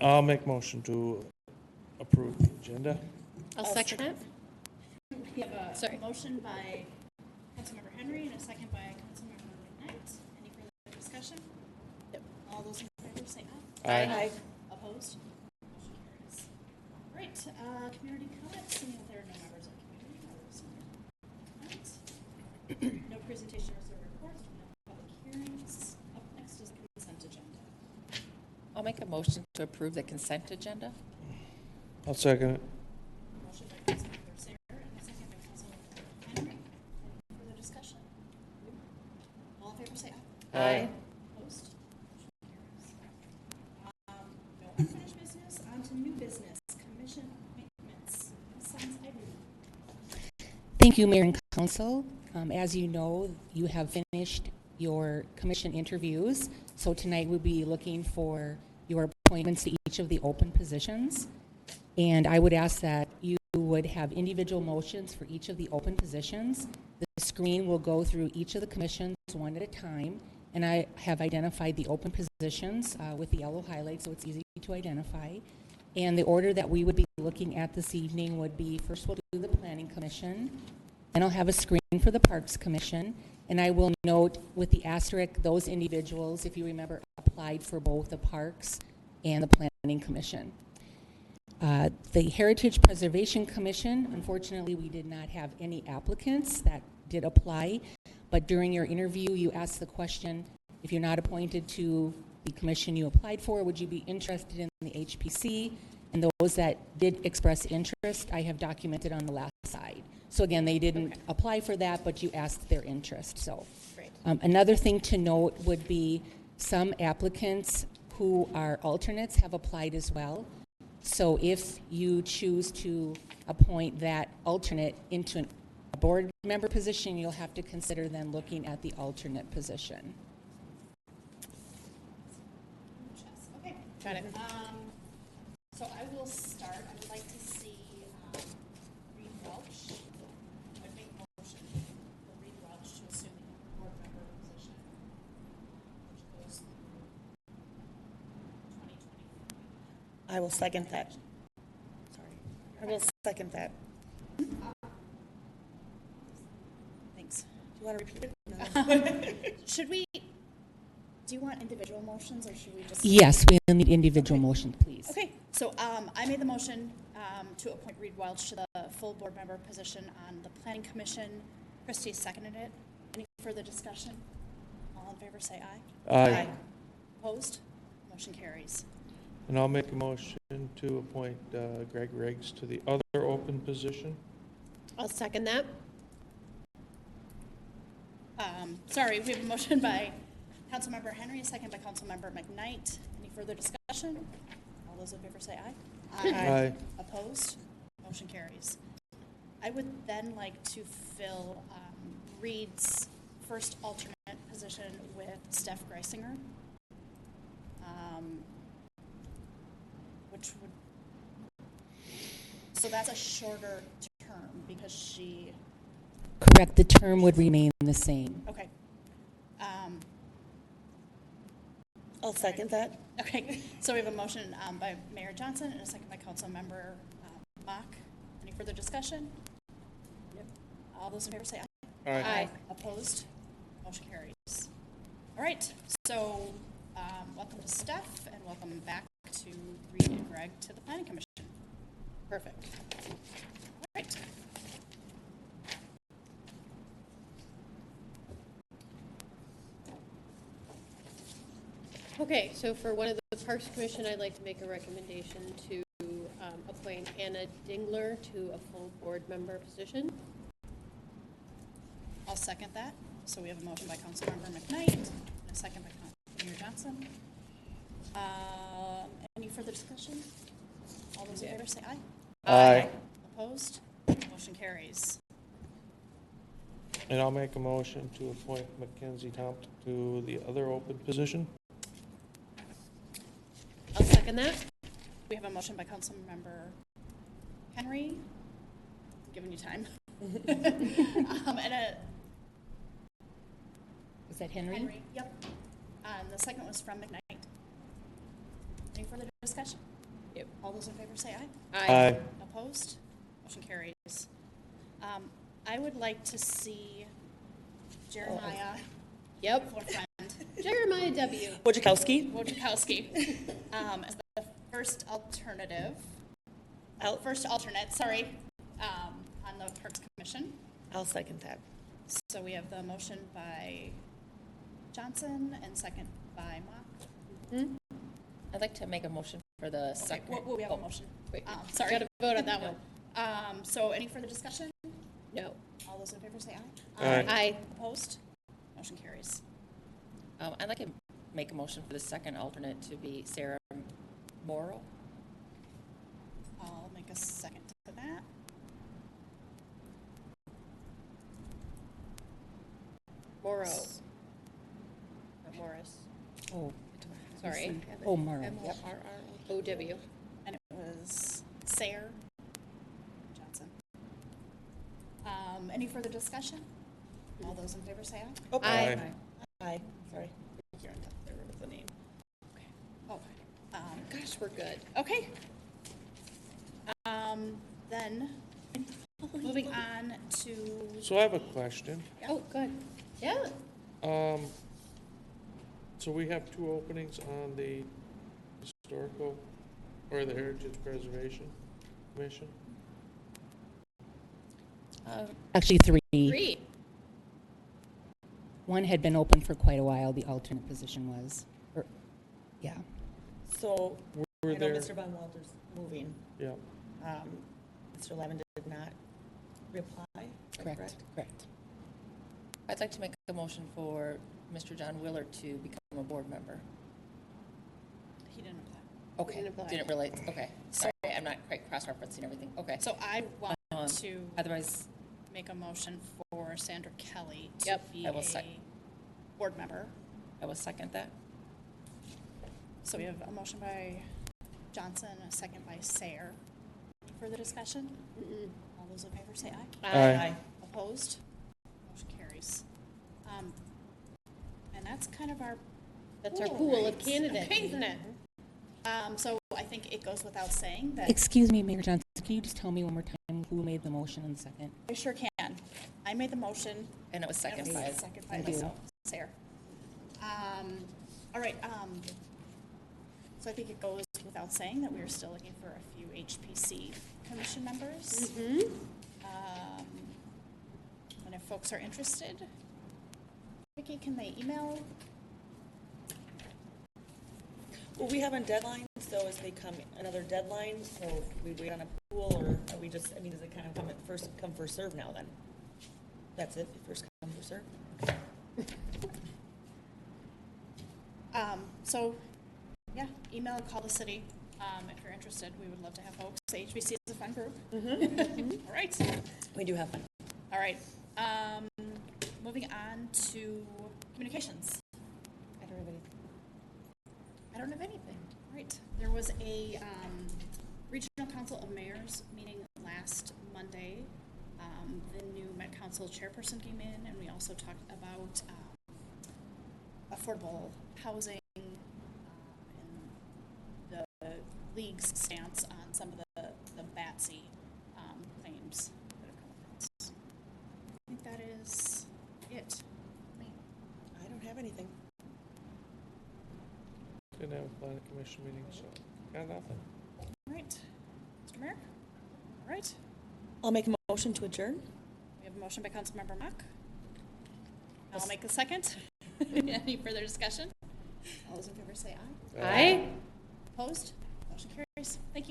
I'll make motion to approve the agenda. I'll second it. We have a motion by Councilmember Henry and a second by Councilmember McKnight. Any further discussion? Yep. All those in favor say Aye. Aye. Opposed? Motion carries. All right, community comments, seeing that there are no members of the community. No presentation or reports, no public hearings. Up next is the consent agenda. I'll make a motion to approve the consent agenda. I'll second it. Motion by Councilmember Sarah and a second by Councilmember Henry. Any further discussion? All in favor say aye. Aye. Opposed? Motion carries. No unfinished business, on to new business, commission appointments. Ms. Sons, Irene. Thank you, Mayor and Council. As you know, you have finished your commission interviews, so tonight we'll be looking for your appointments to each of the open positions. And I would ask that you would have individual motions for each of the open positions. The screen will go through each of the commissions one at a time, and I have identified the open positions with the yellow highlights, so it's easy to identify. And the order that we would be looking at this evening would be, first we'll do the Planning Commission, then I'll have a screen for the Parks Commission, and I will note with the asterisk, those individuals, if you remember, applied for both the Parks and the Planning Commission. The Heritage Preservation Commission, unfortunately, we did not have any applicants that did apply, but during your interview, you asked the question, if you're not appointed to the commission you applied for, would you be interested in the HPC? And those that did express interest, I have documented on the last side. So again, they didn't apply for that, but you asked their interest. So another thing to note would be some applicants who are alternates have applied as well. So if you choose to appoint that alternate into a board member position, you'll have to consider then looking at the alternate position. Okay, got it. So I will start. I would like to see Reed Welch. I would make a motion for Reed Welch to assume the board member position, which goes through 2023. I will second that. Sorry. I will second that. Thanks. Do you want to repeat it? Should we, do you want individual motions or should we just? Yes, we'll need individual motions, please. Okay, so I made the motion to appoint Reed Welch to the full board member position on the Planning Commission. Christie seconded it. Any further discussion? All in favor say aye. Aye. Opposed? Motion carries. And I'll make a motion to appoint Greg Riggs to the other open position. I'll second that. Sorry, we have a motion by Councilmember Henry, a second by Councilmember McKnight. Any further discussion? All those in favor say aye. Aye. Opposed? Motion carries. I would then like to fill Reed's first alternate position with Steph Greisinger, which would, so that's a shorter term because she, Correct, the term would remain the same. okay. I'll second that. Okay, so we have a motion by Mayor Johnson and a second by Councilmember Mock. Any further discussion? Yep. All those in favor say aye. Aye. Opposed? Motion carries. All right, so welcome to Steph and welcome back to Reed and Greg to the Planning Commission. Perfect. All right. Okay, so for one of the Parks Commission, I'd like to make a recommendation to appoint Anna Dingler to a full board member position. I'll second that. So we have a motion by Councilmember McKnight and a second by Mayor Johnson. Any further discussion? All those in favor say aye. Aye. Opposed? Motion carries. And I'll make a motion to appoint Mackenzie Thompson to the other open position. I'll second that. We have a motion by Councilmember Henry. I'm giving you time. And Was that Henry? Henry, yep. And the second was from McKnight. Any further discussion? Yep. All those in favor say aye. Aye. Opposed? Motion carries. I would like to see Jeremiah, Yep. forefront, Jeremiah W. Wojciechowski. Wojciechowski, as the first alternative, first alternate, sorry, on the Parks Commission. I'll second that. So we have the motion by Johnson and second by Mock. I'd like to make a motion for the Okay, second. we have a motion. Wait, Sorry. Got to vote on that one. So any further discussion? No. All those in favor say aye. Aye. Aye. Opposed? Motion carries. I'd like to make a motion for the second alternate to be Sarah Morrow. I'll make a second to that. Morrow. Not Morris. Oh, Sorry. oh, Morrow. Yep. M-O-R-R-O-W. And it was Sayer Johnson. Any further discussion? All those in favor say aye. Oh, Aye. Aye, sorry. Here, there was the name. Okay. Oh, Gosh, we're good. okay. Then, moving on to, So I have a question. Oh, good. Yeah. So we have two openings on the Historical, or the Heritage Preservation Commission? Actually, three. Three. One had been open for quite a while, the alternate position was. Yeah. So, Were I know there, Mr. Von Walter's moving. yeah, Mr. Levin did not reply. Is that Correct, correct. I'd like to make a motion for Mr. John Willard to become a board member. he didn't apply. Okay, Didn't apply. didn't realize, okay, sorry, I'm not quite cross-referencing everything, okay. So I want to Otherwise, make a motion for Sandra Kelly to Yep. be I will a sec- board member. I will second that. So we have a motion by Johnson, a second by Sayer. Further discussion? All those in favor say aye. Aye. Opposed? Motion carries. And that's kind of our. That's our pool of right? candidates, Okay. isn't it? So I think it goes without saying that Excuse me, Mayor Johnson, can you just tell me one more time who made the motion and second? I sure can. I made the motion. And it was and it second was by, second by Thank you. myself, Sayer. All right, so I think it goes without saying that we are still looking for a few HPC commission members. And if folks are interested, Vicki, can they email? Well, we have a deadline, so is they come another deadline, so we wait on a pool, or are we just, I mean, does it kind of come at first come, first serve now then? That's it, first come, first serve? So, yeah, email or call the city if you're interested. We would love to have folks. HBC is a fun group. All right. We do have one. All right. Moving on to communications. I don't have any. I don't have anything. All right. There was a Regional Council of Mayors meeting last Monday. The new Met Council chairperson came in, and we also talked about affordable housing and the league's stance on some of the BATSI claims that have come across. I think that is it. Me. I don't have anything. didn't have a planning commission meeting, so got nothing. All right. Mr. Mayor? All right. I'll make a motion to adjourn. We have a motion by Councilmember Mock. I'll make a second. Any further discussion? All those in favor say aye. Aye. Opposed? Motion carries. Thank you.